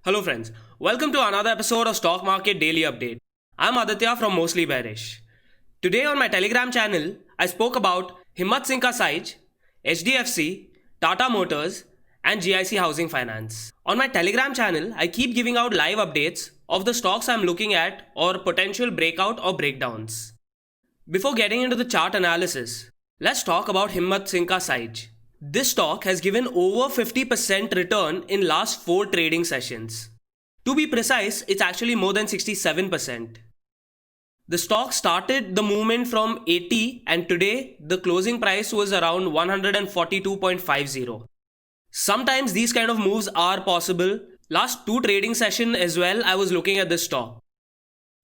Hello friends, welcome to another episode of Stock Market Daily Update. I'm Aditya from Mostly Bearish. Today on my Telegram channel, I spoke about Himmat Singh Ka Saij, HDFC, Tata Motors and GIC Housing Finance. On my Telegram channel, I keep giving out live updates of the stocks I'm looking at or potential breakout or breakdowns. Before getting into the chart analysis, let's talk about Himmat Singh Ka Saij. This stock has given over 50% return in last 4 trading sessions. To be precise, it's actually more than 67%. The stock started the movement from 80 and today the closing price was around 142.50. Sometimes these kind of moves are possible. Last 2 trading sessions as well, I was looking at this stock.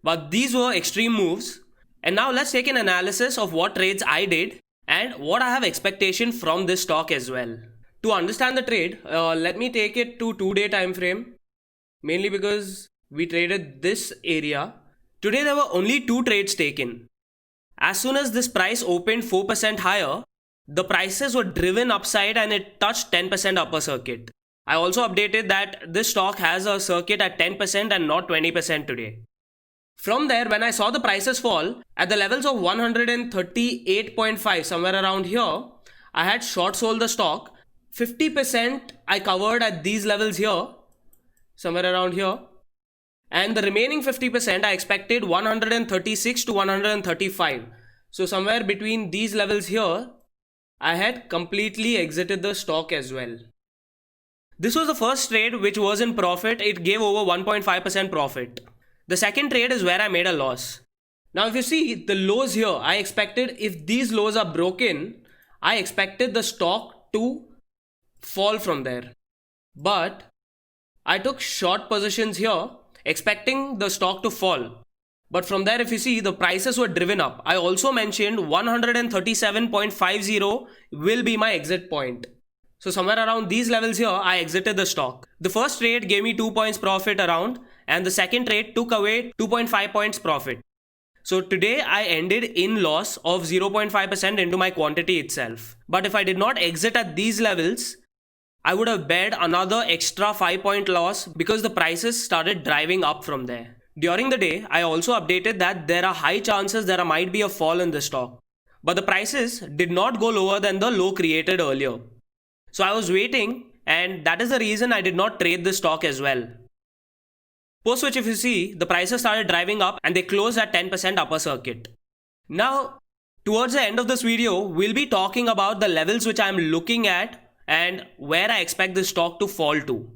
But these were extreme moves. And now let's take an analysis of what trades I did and what I have expectation from this stock as well. To understand the trade, let me take it to 2-day time frame, mainly because we traded this area. Today there were only 2 trades taken. As soon as this price opened 4% higher, the prices were driven upside and it touched 10% upper circuit. I also updated that this stock has a circuit at 10% and not 20% today. From there, when I saw the prices fall at the levels of 138.5, somewhere around here, I had short sold the stock. 50% I covered at these levels here, somewhere around here. And the remaining 50% I expected 136 to 135. So somewhere between these levels here, I had completely exited the stock as well. This was the first trade which was in profit. It gave over 1.5% profit. The second trade is where I made a loss. Now if you see the lows here, I expected if these lows are broken, I expected the stock to fall from there. But I took short positions here expecting the stock to fall. But from there if you see the prices were driven up. I also mentioned 137.50 will be my exit point. So somewhere around these levels here, I exited the stock. The first trade gave me 2 points profit around and the second trade took away 2.5 points profit. So today I ended in loss of 0.5% into my quantity itself. But if I did not exit at these levels, I would have bared another extra 5-point loss because the prices started driving up from there. During the day, I also updated that there are high chances there might be a fall in the stock. But the prices did not go lower than the low created earlier. So I was waiting and that is the reason I did not trade the stock as well. Post which if you see, the prices started driving up and they closed at 10% upper circuit. Now, towards the end of this video, we'll be talking about the levels which I'm looking at and where I expect the stock to fall to.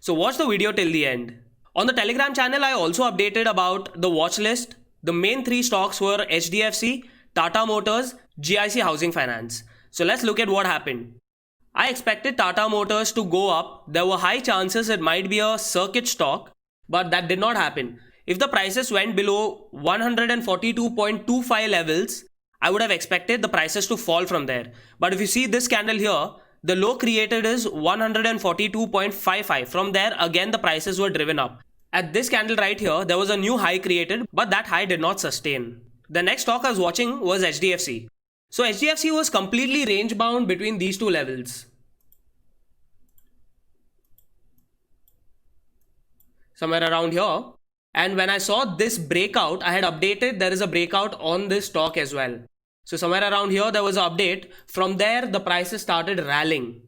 So watch the video till the end. On the Telegram channel, I also updated about the watch list. The main 3 stocks were HDFC, Tata Motors, GIC Housing Finance. So let's look at what happened. I expected Tata Motors to go up. There were high chances it might be a circuit stock, but that did not happen. If the prices went below 142.25 levels, I would have expected the prices to fall from there. But if you see this candle here, the low created is 142.55. From there, again, the prices were driven up. At this candle right here, there was a new high created, but that high did not sustain. The next stock I was watching was HDFC. So HDFC was completely range bound between these 2 levels. Somewhere around here. And when I saw this breakout, I had updated there is a breakout on this stock as well. So somewhere around here, there was an update. From there, the prices started rallying.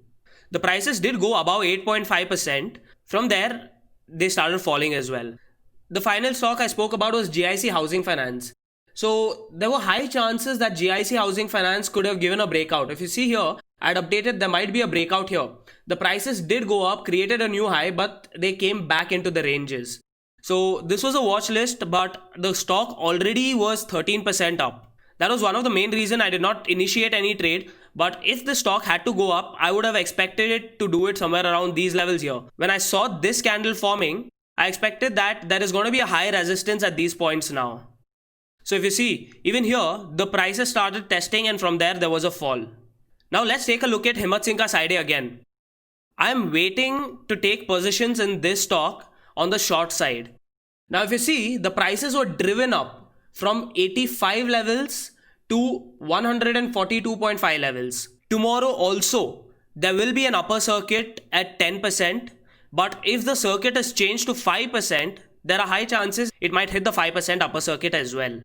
The prices did go above 8.5%. From there, they started falling as well. The final stock I spoke about was GIC Housing Finance. So there were high chances that GIC Housing Finance could have given a breakout. If you see here, I had updated there might be a breakout here. The prices did go up, created a new high, but they came back into the ranges. So this was a watch list, but the stock already was 13% up. That was one of the main reasons I did not initiate any trade. But if the stock had to go up, I would have expected it to do it somewhere around these levels here. When I saw this candle forming, I expected that there is going to be a high resistance at these points now. So if you see, even here, the prices started testing and from there was a fall. Now let's take a look at Himmat Singh Ka Saij again. I am waiting to take positions in this stock on the short side. Now if you see, the prices were driven up from 85 levels to 142.5 levels. Tomorrow also, there will be an upper circuit at 10%. But if the circuit is changed to 5%, there are high chances it might hit the 5% upper circuit as well.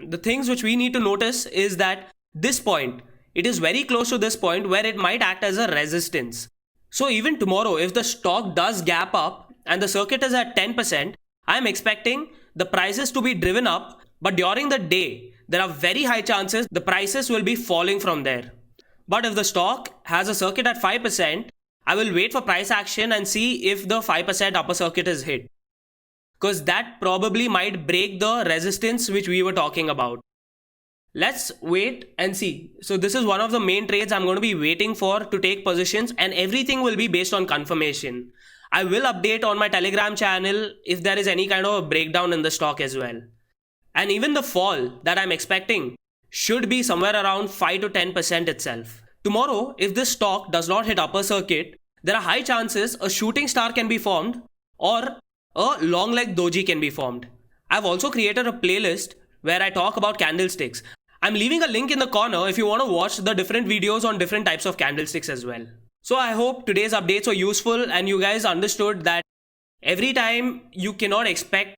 The things which we need to notice is that this point, it is very close to this point where it might act as a resistance. So even tomorrow, if the stock does gap up and the circuit is at 10%, I am expecting the prices to be driven up, but during the day, there are very high chances the prices will be falling from there. But if the stock has a circuit at 5%, I will wait for price action and see if the 5% upper circuit is hit, because that probably might break the resistance which we were talking about. Let's wait and see. So this is one of the main trades I'm going to be waiting for to take positions, and everything will be based on confirmation. I will update on my Telegram channel if there is any kind of a breakdown in the stock as well. And even the fall that I'm expecting should be somewhere around 5 to 10% itself. Tomorrow, if this stock does not hit upper circuit, there are high chances a shooting star can be formed or a long leg doji can be formed. I've also created a playlist where I talk about candlesticks. I'm leaving a link in the corner if you want to watch the different videos on different types of candlesticks as well. So I hope today's updates were useful and you guys understood that every time you cannot expect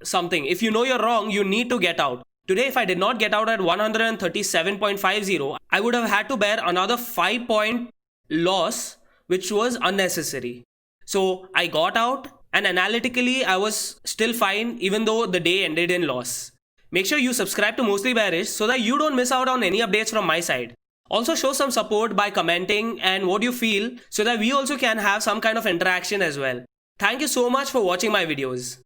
something. If you know you're wrong, you need to get out. Today, if I did not get out at 137.50, I would have had to bear another 5-point loss, which was unnecessary. So I got out, and analytically, I was still fine even though the day ended in loss. Make sure you subscribe to Mostly Bearish so that you don't miss out on any updates from my side. Also show some support by commenting and what you feel so that we also can have some kind of interaction as well. Thank you so much for watching my videos.